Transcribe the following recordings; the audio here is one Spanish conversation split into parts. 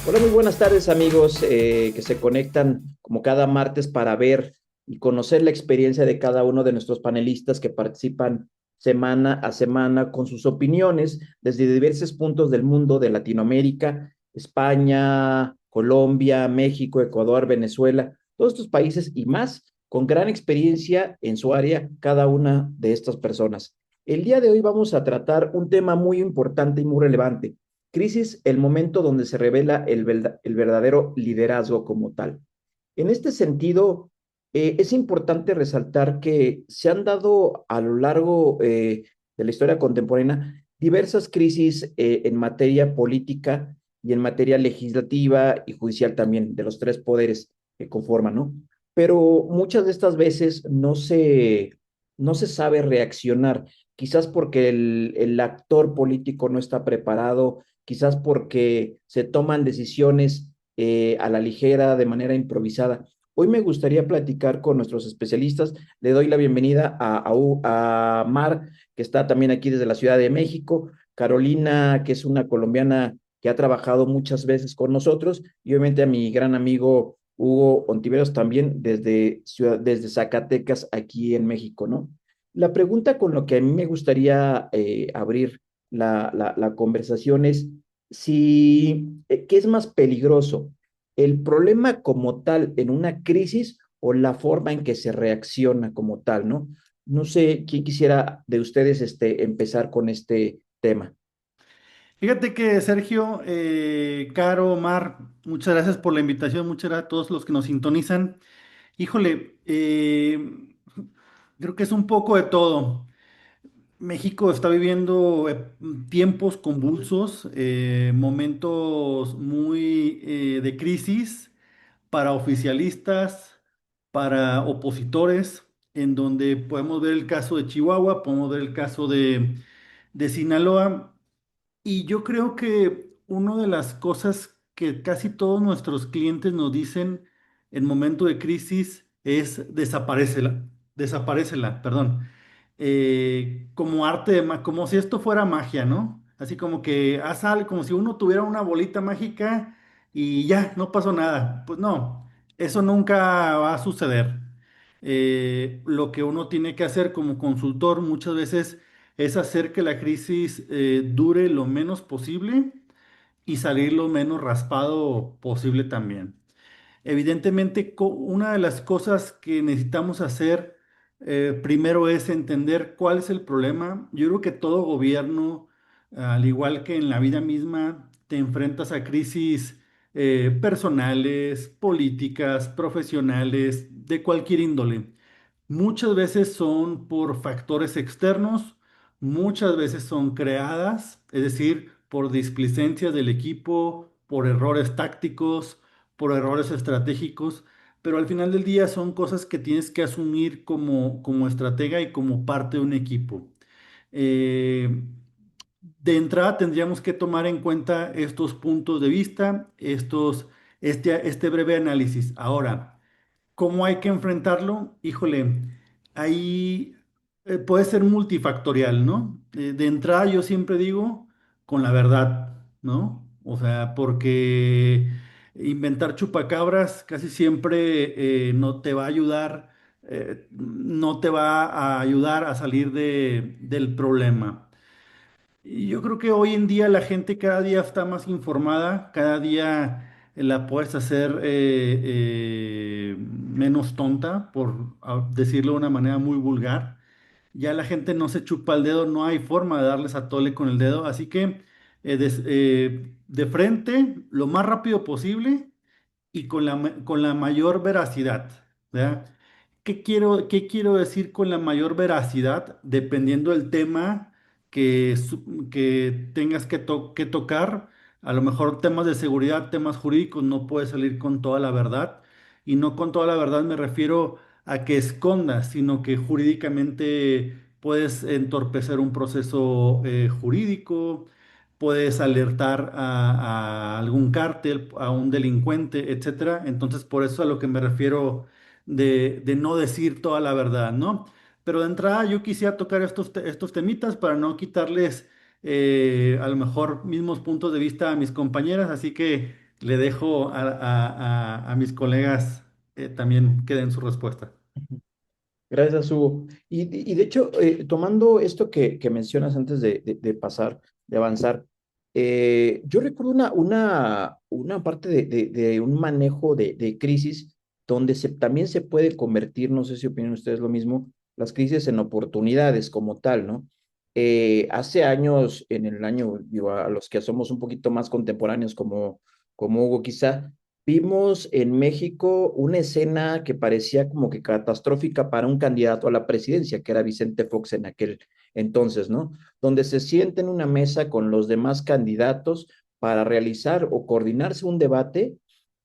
Hola, muy buenas tardes amigos que se conectan como cada martes para ver y conocer la experiencia de cada uno de nuestros panelistas que participan semana a semana con sus opiniones desde diversos puntos del mundo, de Latinoamérica, España, Colombia, México, Ecuador, Venezuela, todos estos países y más, con gran experiencia en su área, cada una de estas personas. El día de hoy vamos a tratar un tema muy importante y muy relevante. Crisis, el momento donde se revela el verdadero liderazgo como tal. En este sentido, es importante resaltar que se han dado a lo largo de la historia contemporánea diversas crisis en materia política y en materia legislativa y judicial también, de los tres poderes que conforman, ¿no? Pero muchas de estas veces no se sabe reaccionar, quizás porque el actor político no está preparado, quizás porque se toman decisiones a la ligera, de manera improvisada. Hoy me gustaría platicar con nuestros especialistas. Le doy la bienvenida a Mar, que está también aquí desde la Ciudad de México, Carolina, que es una colombiana que ha trabajado muchas veces con nosotros, y obviamente a mi gran amigo Hugo Ontiveros también desde Zacatecas, aquí en México, ¿no? La pregunta con lo que a mí me gustaría abrir la conversación es si, ¿qué es más peligroso? ¿El problema como tal en una crisis o la forma en que se reacciona como tal, ¿no? No sé quién quisiera de ustedes empezar con este tema. Fíjate que Sergio, Caro, Mar, muchas gracias por la invitación, muchas gracias a todos los que nos sintonizan. Híjole, creo que es un poco de todo. México está viviendo tiempos convulsos, momentos muy de crisis para oficialistas, para opositores, en donde podemos ver el caso de Chihuahua, podemos ver el caso de Sinaloa. Y yo creo que una de las cosas que casi todos nuestros clientes nos dicen en momento de crisis es desaparécela, perdón. Como arte como si esto fuera magia, ¿no? Así como que haz algo, como si uno tuviera una bolita mágica y ya, no pasó nada. Pues no, eso nunca va a suceder. Lo que uno tiene que hacer como consultor muchas veces es hacer que la crisis dure lo menos posible y salir lo menos raspado posible también. Evidentemente, una de las cosas que necesitamos hacer primero es entender cuál es el problema. Yo creo que todo gobierno, al igual que en la vida misma, te enfrentas a crisis personales, políticas, profesionales, de cualquier índole. Muchas veces son por factores externos, muchas veces son creadas, es decir, por displicencias del equipo, por errores tácticos, por errores estratégicos, pero al final del día son cosas que tienes que asumir como estratega y como parte de un equipo. Eh, de entrada tendríamos que tomar en cuenta estos puntos de vista, este breve análisis. Ahora, ¿cómo hay que enfrentarlo? Híjole, ahí puede ser multifactorial, ¿no? De entrada yo siempre digo con la verdad, ¿no? O sea, porque inventar chupacabras casi siempre no te va a ayudar, no te va a ayudar a salir del problema. Y yo creo que hoy en día la gente cada día está más informada, cada día la puedes hacer menos tonta, decirlo de una manera muy vulgar. Ya la gente no se chupa el dedo, no hay forma de darles a tole con el dedo, así que de frente, lo más rápido posible y con la mayor veracidad, ¿verdad? Qué quiero decir con la mayor veracidad? Dependiendo del tema que tengas que tocar, a lo mejor temas de seguridad, temas jurídicos, no puedes salir con toda la verdad. Y no con toda la verdad me refiero a que escondas, sino que jurídicamente puedes entorpecer un proceso jurídico, puedes alertar a algún cártel, a un delincuente, etcétera. Entonces, por eso a lo que me refiero de no decir toda la verdad, ¿no? Pero de entrada yo quisiera tocar estos temitas para no quitarles a lo mejor mismos puntos de vista a mis compañeras, así que le dejo a mis colegas también que den su respuesta. Gracias, Hugo. Y de hecho, tomando esto que mencionas antes de pasar, de avanzar, yo recuerdo una parte de un manejo de crisis donde también se puede convertir, no sé si opinan ustedes lo mismo, las crisis en oportunidades como tal, ¿no? Hace años, en el año, digo, a los que somos un poquito más contemporáneos como Hugo quizá, vimos en México una escena que parecía como que catastrófica para un candidato a la presidencia, que era Vicente Fox en aquel entonces, ¿no? Donde se sienta en una mesa con los demás candidatos para realizar o coordinarse un debate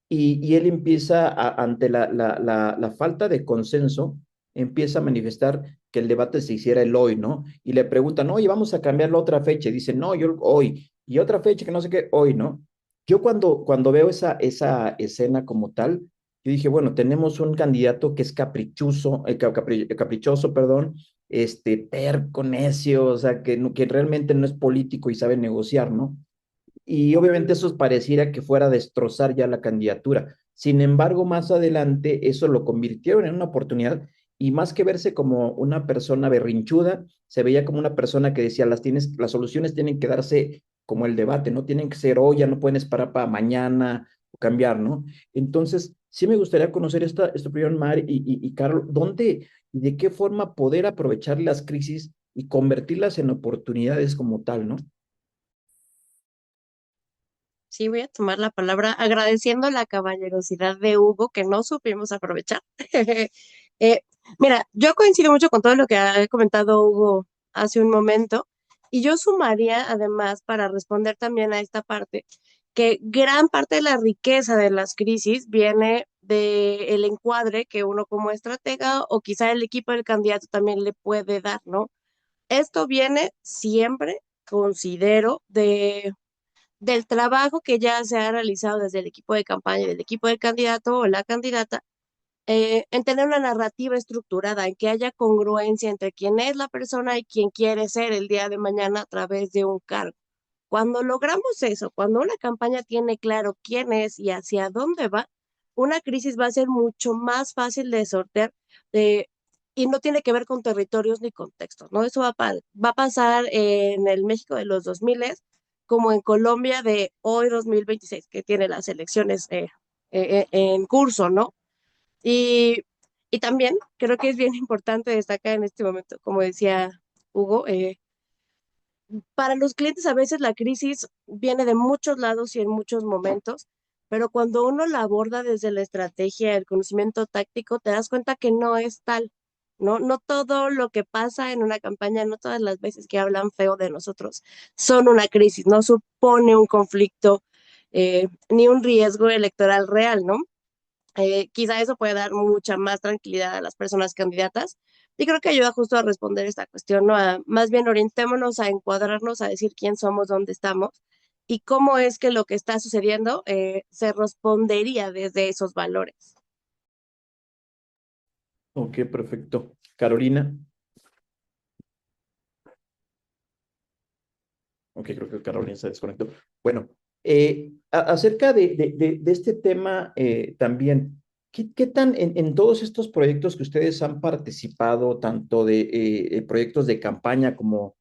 y él empieza, ante la falta de consenso, empieza a manifestar que el debate se hiciera el hoy, ¿no? Y le preguntan, oye, vamos a cambiar la otra fecha. Y dice, no, yo hoy. Y otra fecha que no sé qué, hoy, ¿no? Yo cuando veo esa escena como tal, yo dije, bueno, tenemos un candidato que es caprichoso, perdón, terco, necio, o sea, que realmente no es político y sabe negociar, ¿no? Y obviamente eso pareciera que fuera a destrozar ya la candidatura. Sin embargo, más adelante eso lo convirtieron en una oportunidad y más que verse como una persona berrinchuda, se veía como una persona que decía, las soluciones tienen que darse como el debate, no tienen que ser hoy, ya no pueden esperar para mañana o cambiar, ¿no? Entonces, sí me gustaría conocer esta opinión, Mar y Carlos, ¿dónde y de qué forma poder aprovechar las crisis y convertirlas en oportunidades como tal, ¿no? Sí, voy a tomar la palabra agradeciendo la caballerosidad de Hugo que no supimos aprovechar. Eh, Mira, yo coincido mucho con todo lo que ha comentado Hugo hace un momento y yo sumaría además para responder también a esta parte que gran parte de la riqueza de las crisis viene del encuadre que uno como estratega o quizá el equipo del candidato también le puede dar, ¿no? Esto viene siempre, considero, del trabajo que ya se ha realizado desde el equipo de campaña, del equipo del candidato o la candidata, en tener una narrativa estructurada, en que haya congruencia entre quién es la persona y quién quiere ser el día de mañana a través de un cargo. Cuando logramos eso, cuando una campaña tiene claro quién es y hacia dónde va, una crisis va a ser mucho más fácil de sortear de, y no tiene que ver con territorios ni contextos, ¿no? Eso va a pasar en el México de los 2000 como en Colombia de hoy 2026 que tiene las elecciones en curso, ¿no? Y, y también creo que es bien importante destacar en este momento, como decía Hugo, para los clientes a veces la crisis viene de muchos lados y en muchos momentos, pero cuando uno la aborda desde la estrategia, el conocimiento táctico, te das cuenta que no es tal, ¿no? No todo lo que pasa en una campaña, no todas las veces que hablan feo de nosotros son una crisis, no supone un conflicto ni un riesgo electoral real, ¿no? Quizá eso puede dar mucha más tranquilidad a las personas candidatas. Y creo que ayuda justo a responder esta cuestión, ¿no? Más bien orientémonos a encuadrarnos, a decir quién somos, dónde estamos y cómo es que lo que está sucediendo se respondería desde esos valores. Ok, perfecto. Carolina. Ok, creo que Carolina se desconectó. Bueno, acerca de este tema también, ¿qué tan en todos estos proyectos que ustedes han participado, tanto de proyectos de campaña como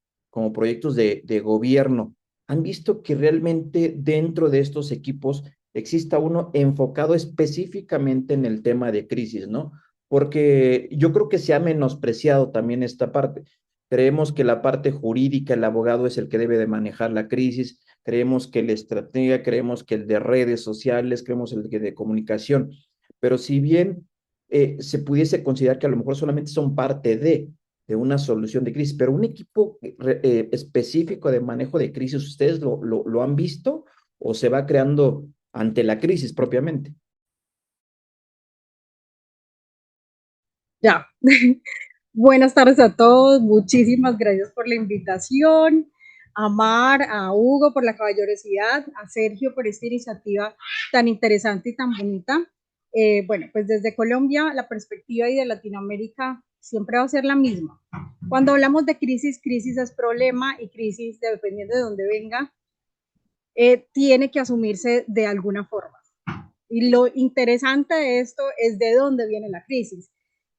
proyectos de gobierno, han visto que realmente dentro de estos equipos exista uno enfocado específicamente en el tema de crisis, ¿no? Porque yo creo que se ha menospreciado también esta parte. Creemos que la parte jurídica, el abogado es el que debe de manejar la crisis, creemos que el estratega, creemos que el de redes sociales, creemos el de comunicación, pero si bien se pudiese considerar que a lo mejor solamente son parte de una solución de crisis, pero un equipo específico de manejo de crisis, ¿ustedes lo han visto o se va creando ante la crisis propiamente? Ya. Buenas tardes a todos. Muchísimas gracias por la invitación. A Mar, a Hugo por la caballerosidad, a Sergio por esta iniciativa tan interesante y tan bonita. Bueno, pues desde Colombia la perspectiva y de Latinoamérica siempre va a ser la misma. Cuando hablamos de crisis, crisis es problema y crisis, dependiendo de dónde venga, tiene que asumirse de alguna forma. Y lo interesante de esto es de dónde viene la crisis.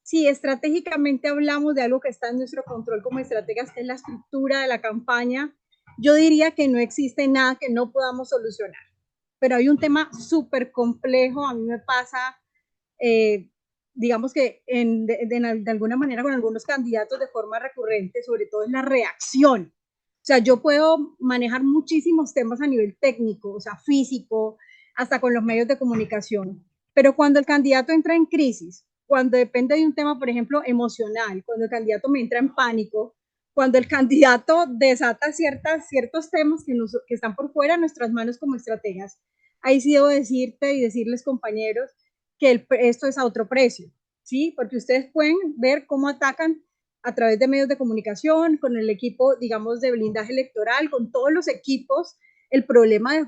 Si estratégicamente hablamos de algo que está en nuestro control como estrategas, que es la estructura de la campaña, yo diría que no existe nada que no podamos solucionar. Pero hay un tema súper complejo, a mí me pasa, eh, digamos que de alguna manera con algunos candidatos de forma recurrente, sobre todo en la reacción. O sea, yo puedo manejar muchísimos temas a nivel técnico, o sea, físico, hasta con los medios de comunicación. Pero cuando el candidato entra en crisis, cuando depende de un tema, por ejemplo, emocional, cuando el candidato me entra en pánico, cuando el candidato desata ciertos temas que están por fuera de nuestras manos como estrategas, ahí sí debo decirte y decirles, compañeros, que esto es a otro precio, ¿sí? Porque ustedes pueden ver cómo atacan a través de medios de comunicación, con el equipo, digamos, de blindaje electoral, con todos los equipos, el problema de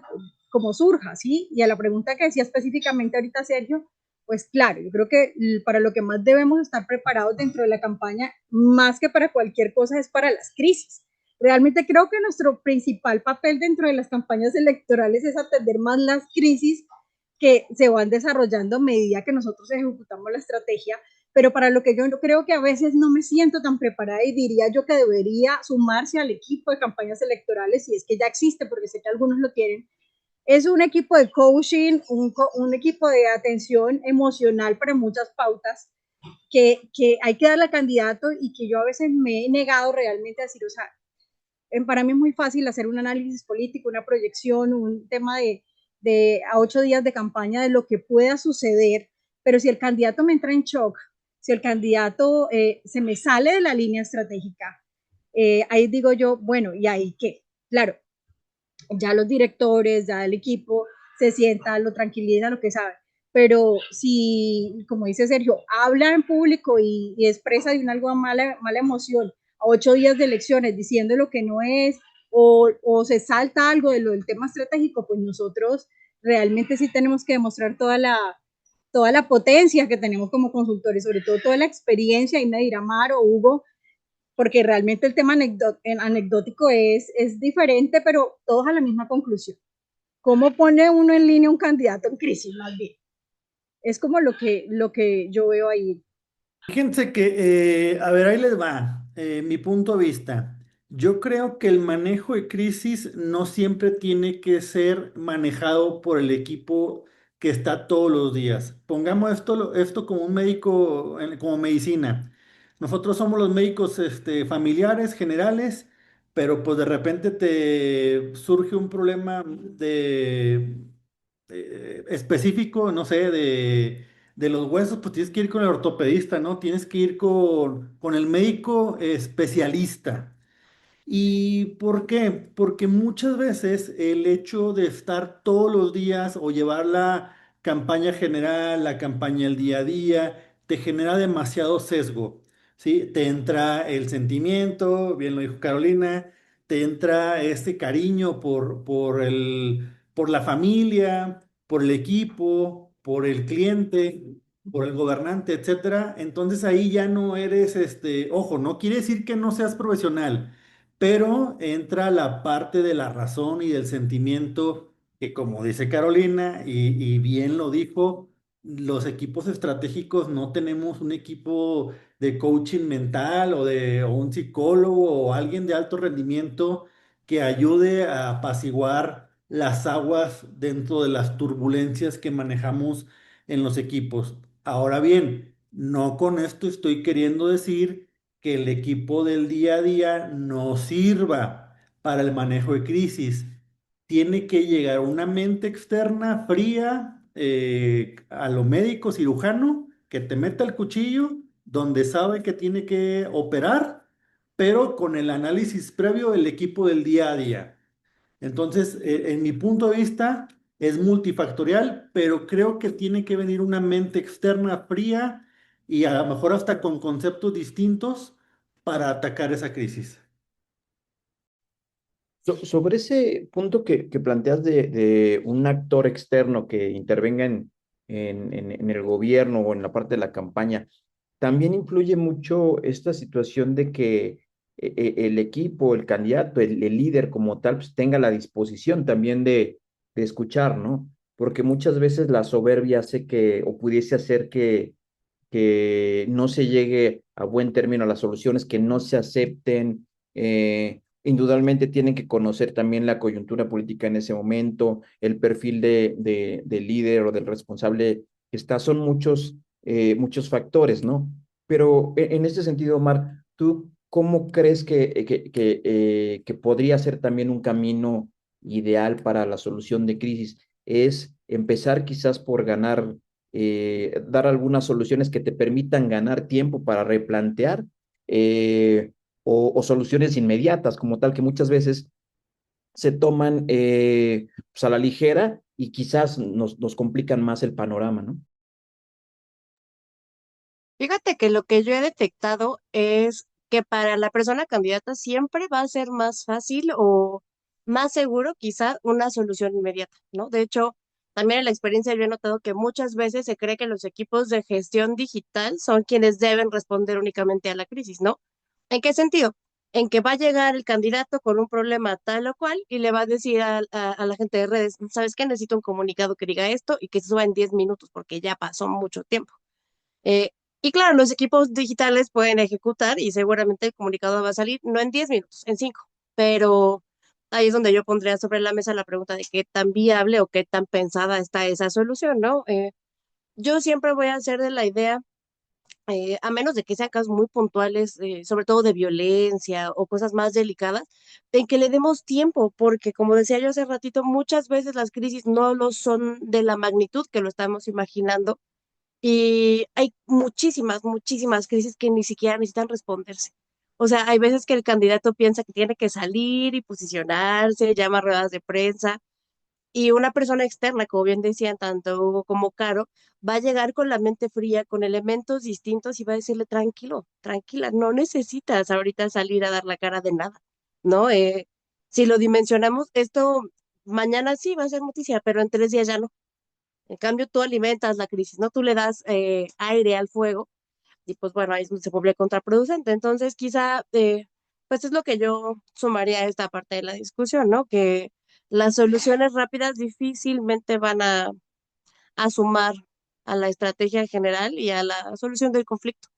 cómo surja, ¿sí? Y a la pregunta que decía específicamente ahorita Sergio, pues claro, yo creo que para lo que más debemos estar preparados dentro de la campaña, más que para cualquier cosa, es para las crisis. Realmente creo que nuestro principal papel dentro de las campañas electorales es atender más las crisis que se van desarrollando a medida que nosotros ejecutamos la estrategia, pero para lo que yo creo que a veces no me siento tan preparada y diría yo que debería sumarse al equipo de campañas electorales, si es que ya existe, porque sé que algunos lo tienen, es un equipo de coaching, un equipo de atención emocional para muchas pautas que hay que darle al candidato y que yo a veces me he negado realmente a decir, o sea, para mí es muy fácil hacer un análisis político, una proyección, un tema de a 8 días de campaña de lo que pueda suceder, pero si el candidato me entra en shock, si el candidato se me sale de la línea estratégica, ahí digo yo, bueno, ¿y ahí qué? Claro, ya los directores, ya el equipo se sienta, lo tranquiliza, lo que sabe. Pero si, como dice Sergio, habla en público y expresa de una algo mala emoción a 8 días de elecciones diciendo lo que no es o se salta algo de lo del tema estratégico, pues nosotros realmente sí tenemos que demostrar toda la potencia que tenemos como consultores, sobre todo toda la experiencia, y me dirá Mar o Hugo, porque realmente el tema anecdótico es diferente, pero todos a la misma conclusión. ¿Cómo pone uno en línea un candidato en crisis, más bien? Es como lo que yo veo ahí. Fíjense que, a ver, ahí les va, mi punto de vista. Yo creo que el manejo de crisis no siempre tiene que ser manejado por el equipo que está todos los días. Pongamos esto como un médico, como medicina. Nosotros somos los médicos, familiares, generales, pero pues de repente te surge un problema específico, no sé, de los huesos, pues tienes que ir con el ortopedista, ¿no? Tienes que ir con el médico especialista. ¿Y por qué? Porque muchas veces el hecho de estar todos los días o llevar la campaña general, la campaña el día a día, te genera demasiado sesgo, ¿sí? Te entra el sentimiento, bien lo dijo Carolina, te entra este cariño por la familia, por el equipo, por el cliente, por el gobernante, etcétera. Entonces ahí ya no eres, ojo, no quiere decir que no seas profesional, pero entra la parte de la razón y del sentimiento que, como dice Carolina, y bien lo dijo, los equipos estratégicos no tenemos un equipo de coaching mental o un psicólogo o alguien de alto rendimiento que ayude a apaciguar las aguas dentro de las turbulencias que manejamos en los equipos. Ahora bien, no con esto estoy queriendo decir que el equipo del día a día no sirva para el manejo de crisis. Tiene que llegar una mente externa fría, a lo médico cirujano que te meta el cuchillo donde sabe que tiene que operar, pero con el análisis previo del equipo del día a día. Entonces, en mi punto de vista, es multifactorial, pero creo que tiene que venir una mente externa fría y a lo mejor hasta con conceptos distintos para atacar esa crisis. Sobre ese punto que planteas de un actor externo que intervenga en el gobierno o en la parte de la campaña, también influye mucho esta situación de que el equipo, el candidato, el líder como tal, pues tenga la disposición también de escuchar, ¿no? Porque muchas veces la soberbia hace que, o pudiese hacer que no se llegue a buen término a las soluciones, que no se acepten. Indudablemente tienen que conocer también la coyuntura política en ese momento, el perfil del líder o del responsable que está, son muchos factores, ¿no? Pero en este sentido, Omar, ¿tú cómo crees que podría ser también un camino ideal para la solución de crisis? Es empezar quizás por dar algunas soluciones que te permitan ganar tiempo para replantear, o soluciones inmediatas como tal, que muchas veces se toman pues a la ligera y quizás nos complican más el panorama, ¿no? Fíjate que lo que yo he detectado es que para la persona candidata siempre va a ser más fácil o más seguro quizá una solución inmediata, ¿no? De hecho, también en la experiencia yo he notado que muchas veces se cree que los equipos de gestión digital son quienes deben responder únicamente a la crisis, ¿no? ¿En qué sentido? En que va a llegar el candidato con un problema tal o cual y le va a decir a la gente de redes, ¿sabes qué? Necesito un comunicado que diga esto y que se suba en 10 minutos porque ya pasó mucho tiempo. Eh, y claro, los equipos digitales pueden ejecutar y seguramente el comunicado va a salir no en 10 minutos, en 5. Pero ahí es donde yo pondría sobre la mesa la pregunta de qué tan viable o qué tan pensada está esa solución, ¿no? Yo siempre voy a hacer de la idea, a menos de que sean casos muy puntuales, sobre todo de violencia o cosas más delicadas, en que le demos tiempo, porque como decía yo hace ratito, muchas veces las crisis no lo son de la magnitud que lo estamos imaginando y hay muchísimas, muchísimas crisis que ni siquiera necesitan responderse. O sea, hay veces que el candidato piensa que tiene que salir y posicionarse, llama a ruedas de prensa, y una persona externa, como bien decían tanto Hugo como Caro, va a llegar con la mente fría, con elementos distintos y va a decirle, tranquilo, tranquila, no necesitas ahorita salir a dar la cara de nada, ¿no? Si lo dimensionamos, esto mañana sí va a ser noticia, pero en 3 días ya no. En cambio, tú alimentas la crisis, ¿no? Tú le das aire al fuego y pues bueno, ahí se vuelve contraproducente. Entonces, quizá, pues es lo que yo sumaría a esta parte de la discusión, ¿no? Que las soluciones rápidas difícilmente van a sumar a la estrategia general y a la solución del conflicto.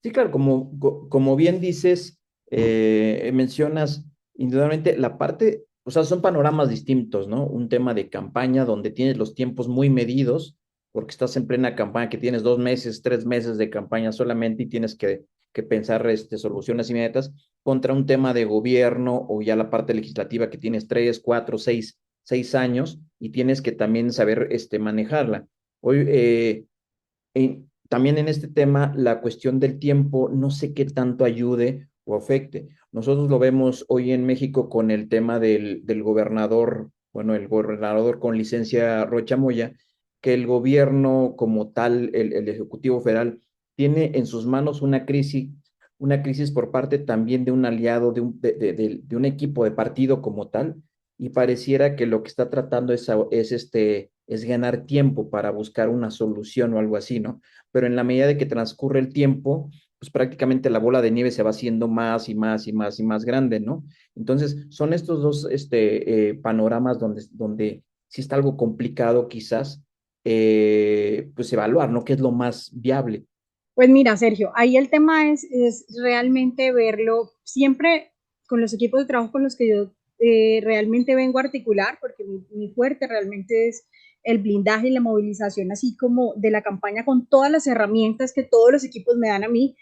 Sí, claro, como bien dices, mencionas indudablemente la parte, o sea, son panoramas distintos, ¿no? Un tema de campaña donde tienes los tiempos muy medidos, porque estás en plena campaña, que tienes 2 meses, 3 meses de campaña solamente y tienes que pensar soluciones inmediatas, contra un tema de gobierno o ya la parte legislativa que tienes 3, 4, 6 años y tienes que también saber manejarla. Hoy, también en este tema, la cuestión del tiempo, no sé qué tanto ayude o afecte. Nosotros lo vemos hoy en México con el tema del gobernador, bueno, el gobernador con licencia Rocha Moya, que el gobierno como tal, el Ejecutivo Federal, tiene en sus manos una crisis por parte también de un aliado, de un equipo de partido como tal, y pareciera que lo que está tratando es ganar tiempo para buscar una solución o algo así, ¿no? Pero en la medida de que transcurre el tiempo, pues prácticamente la bola de nieve se va haciendo más y más y más y más grande, ¿no? Entonces, son estos dos panoramas donde sí está algo complicado quizás, pues evaluar, ¿no? ¿Qué es lo más viable? Pues mira, Sergio, ahí el tema es realmente verlo siempre con los equipos de trabajo con los que yo realmente vengo a articular, porque mi fuerte realmente es el blindaje y la movilización, así como de la campaña con todas las herramientas que todos los equipos me dan a mí.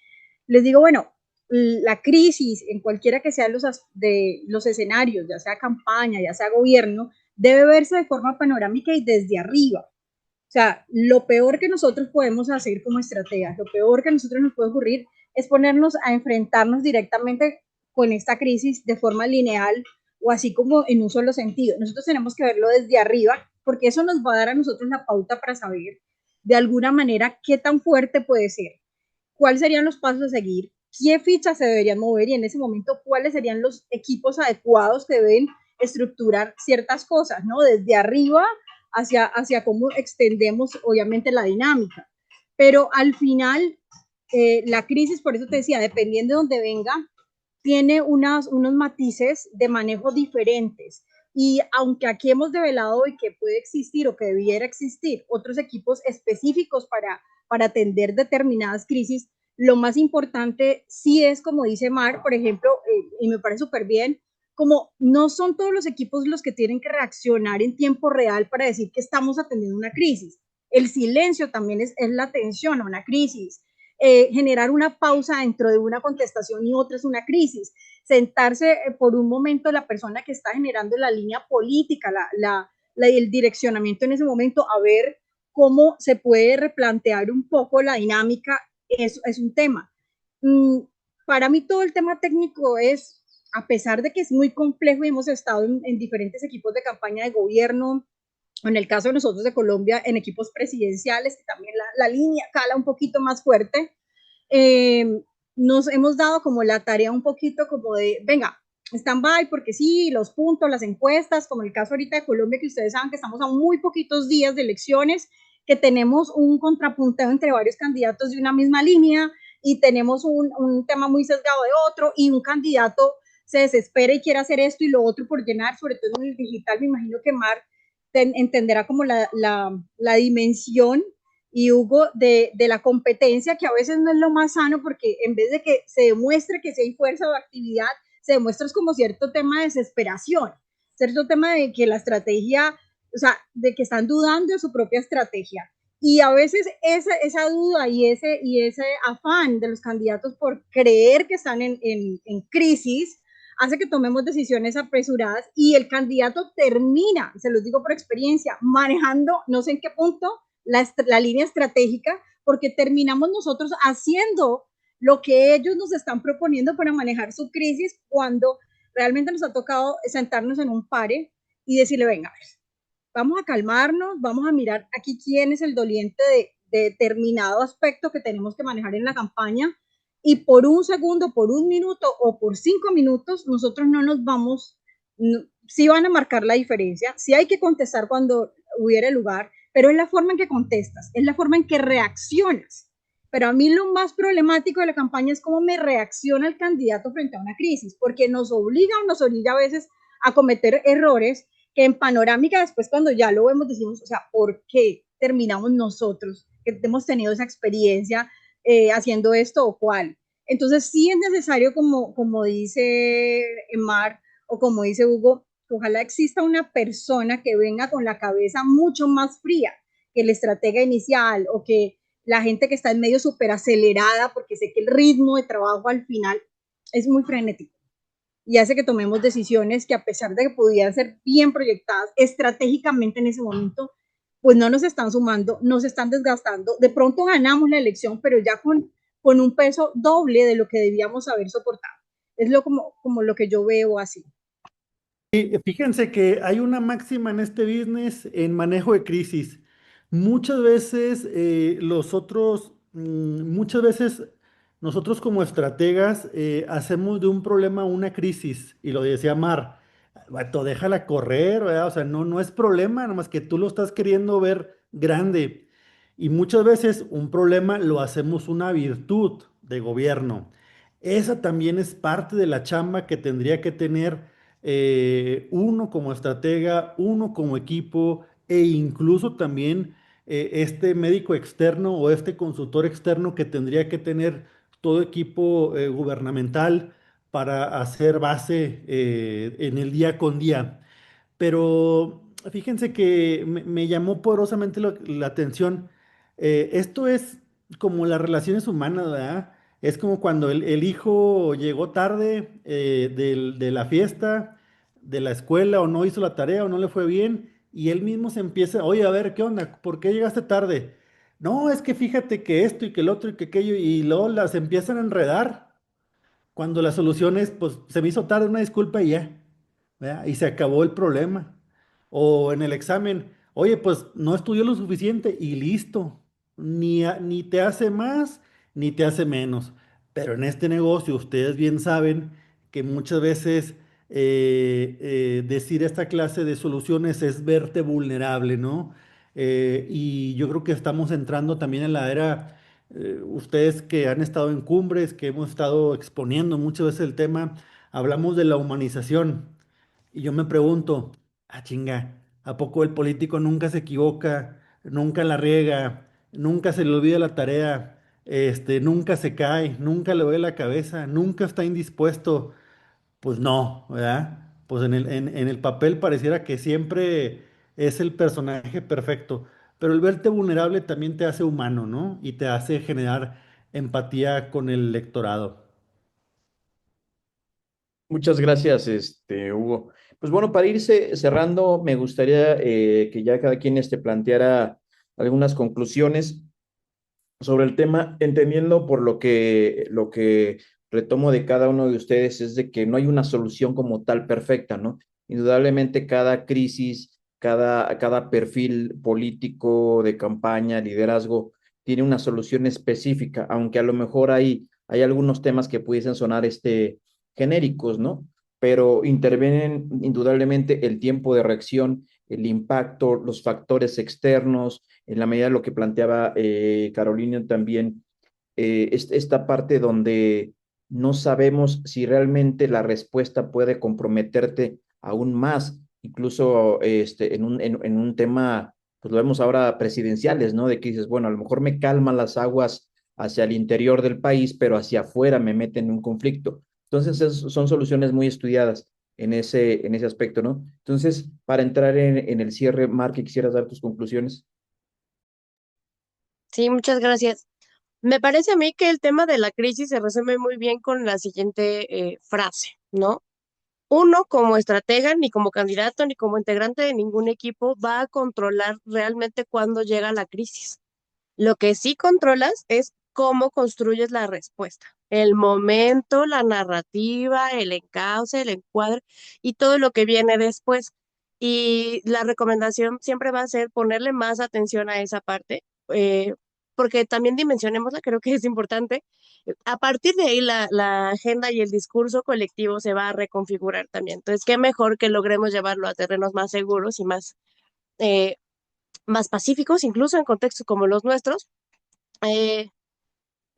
Les digo, bueno, la crisis en cualquiera que sean los escenarios, ya sea campaña, ya sea gobierno, debe verse de forma panorámica y desde arriba. O sea, lo peor que nosotros podemos hacer como estrategas, lo peor que a nosotros nos puede ocurrir es ponernos a enfrentarnos directamente con esta crisis de forma lineal o así como en un solo sentido. Nosotros tenemos que verlo desde arriba porque eso nos va a dar a nosotros la pauta para saber de alguna manera qué tan fuerte puede ser, cuáles serían los pasos a seguir, qué fichas se deberían mover y en ese momento cuáles serían los equipos adecuados que deben estructurar ciertas cosas, ¿no? Desde arriba hacia cómo extendemos, obviamente, la dinámica. Pero al final, la crisis, por eso te decía, dependiendo de dónde venga, tiene unos matices de manejo diferentes. Y aunque aquí hemos develado hoy que puede existir o que debiera existir otros equipos específicos para atender determinadas crisis, lo más importante sí es, como dice Mar, por ejemplo, y me parece súper bien, como no son todos los equipos los que tienen que reaccionar en tiempo real para decir que estamos atendiendo una crisis. El silencio también es la atención a una crisis. Generar una pausa dentro de una contestación y otra es una crisis. Sentarse por un momento la persona que está generando la línea política, el direccionamiento en ese momento, a ver cómo se puede replantear un poco la dinámica, es un tema. Para mí todo el tema técnico es, a pesar de que es muy complejo y hemos estado en diferentes equipos de campaña de gobierno, en el caso de nosotros de Colombia, en equipos presidenciales, que también la línea cala un poquito más fuerte, nos hemos dado como la tarea un poquito como de, venga, stand-by, porque sí, los puntos, las encuestas, como el caso ahorita de Colombia, que ustedes saben que estamos a muy poquitos días de elecciones, que tenemos un contrapunteo entre varios candidatos de una misma línea y tenemos un tema muy sesgado de otro y un candidato se desespera y quiere hacer esto y lo otro por llenar, sobre todo en el digital, me imagino que Mar entenderá como la dimensión y Hugo de la competencia, que a veces no es lo más sano, porque en vez de que se demuestre que si hay fuerza o actividad, se demuestra es como cierto tema de desesperación, cierto tema de que la estrategia, o sea, de que están dudando de su propia estrategia. Y a veces esa duda y ese afán de los candidatos por creer que están en crisis hace que tomemos decisiones apresuradas y el candidato termina, se los digo por experiencia, manejando, no sé en qué punto, la línea estratégica, porque terminamos nosotros haciendo lo que ellos nos están proponiendo para manejar su crisis, cuando realmente nos ha tocado sentarnos en un pare y decirle, venga, vamos a calmarnos, vamos a mirar aquí quién es el doliente de determinado aspecto que tenemos que manejar en la campaña, y por un segundo, por un minuto o por 5 minutos, nosotros no nos vamos, sí van a marcar la diferencia, sí hay que contestar cuando hubiera lugar, pero es la forma en que contestas, es la forma en que reaccionas. Pero a mí lo más problemático de la campaña es cómo me reacciona el candidato frente a una crisis, porque nos obliga o nos orilla a veces a cometer errores que en panorámica después cuando ya lo vemos decimos, o sea, ¿por qué terminamos nosotros que hemos tenido esa experiencia haciendo esto o cual? Entonces sí es necesario, como dice Mar o como dice Hugo, ojalá exista una persona que venga con la cabeza mucho más fría que el estratega inicial o que la gente que está en medio súper acelerada, porque sé que el ritmo de trabajo al final es muy frenético y hace que tomemos decisiones que, a pesar de que pudieran ser bien proyectadas estratégicamente en ese momento, pues no nos están sumando, nos están desgastando. De pronto ganamos la elección, pero ya con un peso doble de lo que debíamos haber soportado. Es como lo que yo veo así. Fíjense que hay una máxima en este business en manejo de crisis. Muchas veces muchas veces nosotros como estrategas hacemos de un problema una crisis, y lo decía Mar, vato, déjala correr, ¿verdad? O sea, no es problema, nomás que tú lo estás queriendo ver grande. Y muchas veces un problema lo hacemos una virtud de gobierno. Esa también es parte de la chamba que tendría que tener uno como estratega, uno como equipo, e incluso también este médico externo o este consultor externo que tendría que tener todo equipo gubernamental para hacer base en el día con día. Pero fíjense que me llamó poderosamente la atención. Esto es como las relaciones humanas, ¿verdad? Es como cuando el hijo llegó tarde de la fiesta, de la escuela, o no hizo la tarea, o no le fue bien, y él mismo se empieza, oye, a ver, ¿qué onda? ¿Por qué llegaste tarde? No, es que fíjate que esto y que el otro y que aquello, y luego las empiezan a enredar, cuando la solución es, pues se me hizo tarde, una disculpa y ya, ¿verdad? Y se acabó el problema. O en el examen, oye, pues no estudió lo suficiente y listo. Ni te hace más, ni te hace menos. Pero en este negocio, ustedes bien saben que muchas veces decir esta clase de soluciones es verte vulnerable, ¿no? Y yo creo que estamos entrando también en la era Ustedes que han estado en cumbres, que hemos estado exponiendo muchas veces el tema, hablamos de la humanización. Y yo me pregunto, chinga, ¿a poco el político nunca se equivoca, nunca la riega, nunca se le olvida la tarea, nunca se cae, nunca le duele la cabeza, nunca está indispuesto? Pues no, ¿verdad? Pues en el papel pareciera que siempre es el personaje perfecto, pero el verte vulnerable también te hace humano, ¿no? Y te hace generar empatía con el electorado. Muchas gracias, Hugo. Pues bueno, para irse cerrando, me gustaría que ya cada quien planteara algunas conclusiones sobre el tema, entendiendo por lo que retomo de cada uno de ustedes es de que no hay una solución como tal perfecta, ¿no? Indudablemente cada crisis, cada perfil político de campaña, liderazgo, tiene una solución específica, aunque a lo mejor hay algunos temas que pudiesen sonar genéricos, ¿no? Pero intervienen indudablemente el tiempo de reacción, el impacto, los factores externos, en la medida de lo que planteaba Carolina también, esta parte donde no sabemos si realmente la respuesta puede comprometerte aún más, incluso en un tema, pues lo vemos ahora presidenciales, ¿no? De que dices, bueno, a lo mejor me calman las aguas hacia el interior del país, pero hacia afuera me meten en un conflicto. Entonces, son soluciones muy estudiadas en ese aspecto, ¿no? Entonces, para entrar en el cierre, Mark, ¿quisieras dar tus conclusiones? Sí, muchas gracias. Me parece a mí que el tema de la crisis se resume muy bien con la siguiente frase, ¿no? Uno, como estratega, ni como candidato, ni como integrante de ningún equipo, va a controlar realmente cuándo llega la crisis. Lo que sí controlas es cómo construyes la respuesta, el momento, la narrativa, el encauce, el encuadre y todo lo que viene después. Y la recomendación siempre va a ser ponerle más atención a esa parte, porque también dimensionémosla, creo que es importante. A partir de ahí, la agenda y el discurso colectivo se va a reconfigurar también. Entonces, qué mejor que logremos llevarlo a terrenos más seguros y eh, más pacíficos, incluso en contextos como los nuestros, eh,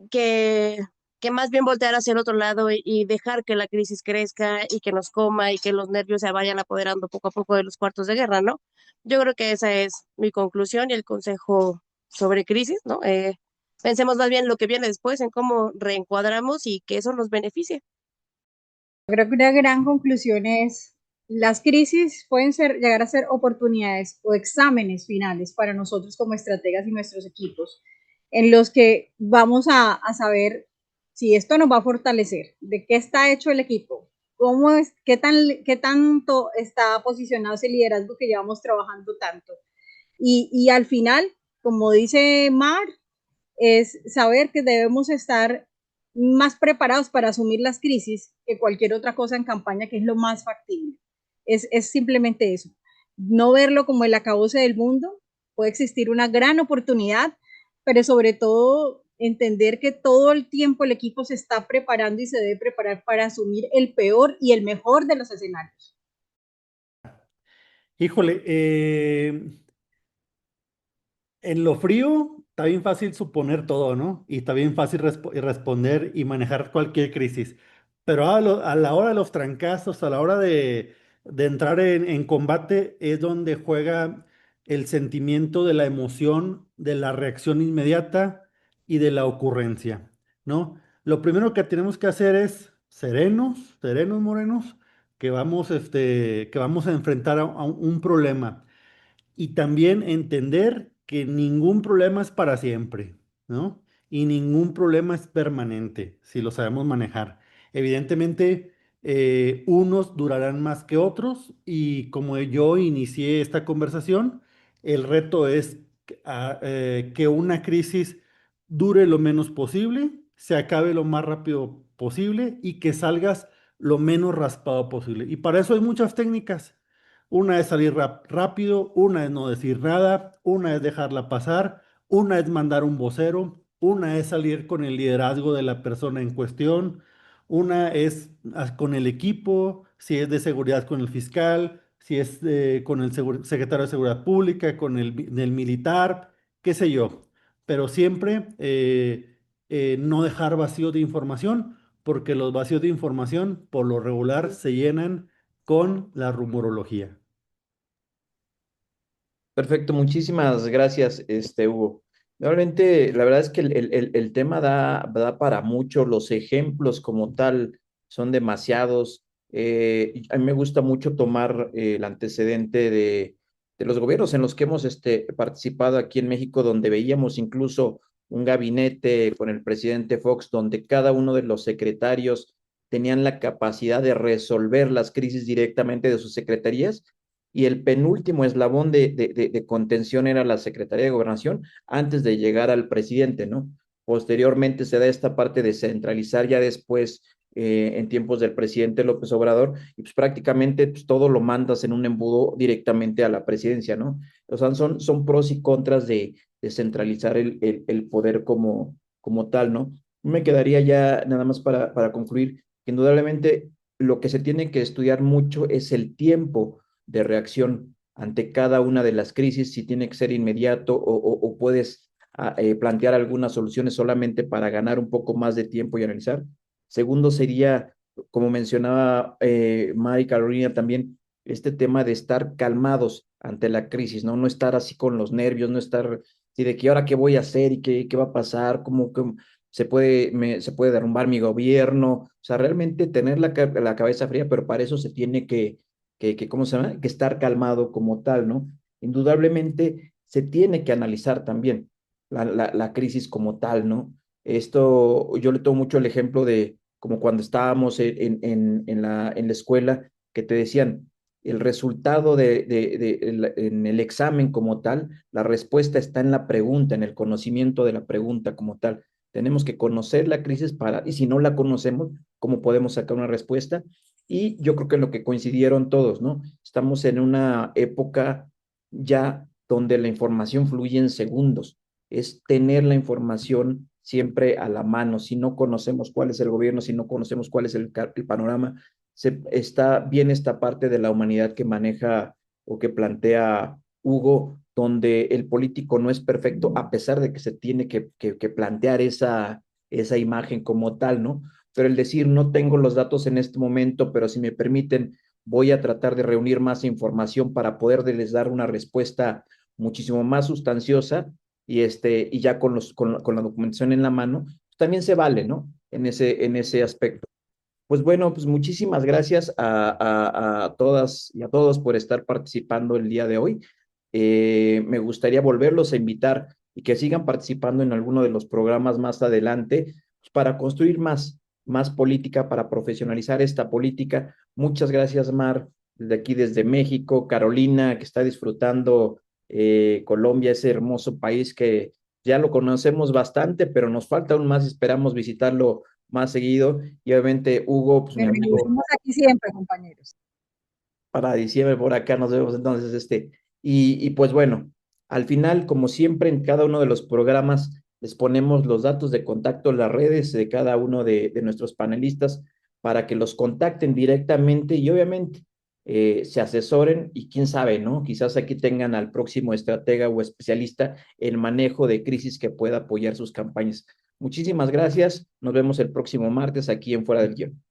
que, que más bien voltear hacia el otro lado y dejar que la crisis crezca y que nos coma y que los nervios se vayan apoderando poco a poco de los cuartos de guerra, ¿no? Yo creo que esa es mi conclusión y el consejo sobre crisis, ¿no? Pensemos más bien lo que viene después, en cómo reencuadramos y que eso nos beneficie. Creo que una gran conclusión es, las crisis pueden llegar a ser oportunidades o exámenes finales para nosotros como estrategas y nuestros equipos, en los que vamos a saber si esto nos va a fortalecer, de qué está hecho el equipo, cómo es, qué tanto está posicionado ese liderazgo que llevamos trabajando tanto. Y al final, como dice Mar, es saber que debemos estar más preparados para asumir las crisis que cualquier otra cosa en campaña, que es lo más factible. Es simplemente eso. No verlo como el acabose del mundo, puede existir una gran oportunidad, pero sobre todo entender que todo el tiempo el equipo se está preparando y se debe preparar para asumir el peor y el mejor de los escenarios. Híjole, en lo frío está bien fácil suponer todo, ¿no? Y está bien fácil responder y manejar cualquier crisis. Pero a la hora de los trancazos, a la hora de entrar en combate, es donde juega el sentimiento de la emoción, de la reacción inmediata y de la ocurrencia, ¿no? Lo primero que tenemos que hacer es serenos, serenos, morenos, que vamos a enfrentar a un problema y también entender que ningún problema es para siempre, ¿no? Y ningún problema es permanente si lo sabemos manejar. Evidentemente, unos durarán más que otros y como yo inicié esta conversación, el reto es que una crisis dure lo menos posible, se acabe lo más rápido posible y que salgas lo menos raspado posible. Y para eso hay muchas técnicas. Una es salir rápido, una es no decir nada, una es dejarla pasar, una es mandar un vocero, una es salir con el liderazgo de la persona en cuestión, una es con el equipo, si es de seguridad con el fiscal, si es con el secretario de Seguridad Pública, con el militar, qué sé yo. pero siempre no dejar vacíos de información, porque los vacíos de información por lo regular se llenan con la rumorología. Perfecto, muchísimas gracias, Hugo. Realmente, la verdad es que el tema da para mucho, los ejemplos como tal son demasiados. Y a mí me gusta mucho tomar el antecedente de los gobiernos en los que hemos participado aquí en México, donde veíamos incluso un gabinete con el presidente Fox, donde cada uno de los secretarios tenían la capacidad de resolver las crisis directamente de sus secretarías y el penúltimo eslabón de contención era la Secretaría de Gobernación antes de llegar al presidente, ¿no? Posteriormente se da esta parte de centralizar ya después, en tiempos del presidente López Obrador, y pues prácticamente pues, todo lo mandas en un embudo directamente a la presidencia, ¿no? O sea, son pros y contras de centralizar el poder como tal, ¿no? Me quedaría ya nada más para concluir, que indudablemente lo que se tiene que estudiar mucho es el tiempo de reacción ante cada una de las crisis, si tiene que ser inmediato o puedes plantear algunas soluciones solamente para ganar un poco más de tiempo y analizar. Segundo sería, como mencionaba Mari Carolina también, este tema de estar calmados ante la crisis, ¿no? No estar así con los nervios, no estar así de que ahora qué voy a hacer y qué va a pasar, cómo se puede derrumbar mi gobierno, o sea, realmente tener la cabeza fría, pero para eso se tiene ¿cómo se llama? Que estar calmado como tal, ¿no? Indudablemente se tiene que analizar también la crisis como tal, ¿no? Esto, yo le tomo mucho el ejemplo de como cuando estábamos en la escuela, que te decían, el resultado en el examen como tal, la respuesta está en la pregunta, en el conocimiento de la pregunta como tal. Tenemos que conocer la crisis y si no la conocemos, ¿cómo podemos sacar una respuesta? Y yo creo que en lo que coincidieron todos, ¿no? Estamos en una época ya donde la información fluye en segundos. Es tener la información siempre a la mano. Si no conocemos cuál es el gobierno, si no conocemos cuál es el panorama, está bien esta parte de la humanidad que maneja o que plantea Hugo, donde el político no es perfecto, a pesar de que se tiene que plantear esa imagen como tal, ¿no? Pero el decir no tengo los datos en este momento, pero si me permiten, voy a tratar de reunir más información para poderles dar una respuesta muchísimo más sustanciosa y ya con la documentación en la mano, pues también se vale, ¿no? En ese aspecto. Pues bueno, pues muchísimas gracias a todas y a todos por estar participando el día de hoy. Me gustaría volverlos a invitar y que sigan participando en alguno de los programas más adelante pues, para construir más política, para profesionalizar esta política. Muchas gracias, Mar, desde aquí, desde México, Carolina, que está disfrutando Colombia, ese hermoso país que ya lo conocemos bastante, pero nos falta aún más, esperamos visitarlo más seguido. Y obviamente, Hugo, pues mi amigo, Permanecemos aquí siempre, compañeros. para diciembre por acá nos vemos entonces, y pues bueno, al final, como siempre, en cada uno de los programas les ponemos los datos de contacto en las redes de cada uno de nuestros panelistas para que los contacten directamente y obviamente se asesoren y quién sabe, ¿no? Quizás aquí tengan al próximo estratega o especialista en manejo de crisis que pueda apoyar sus campañas. Muchísimas gracias. Nos vemos el próximo martes aquí en Fuera del Guión.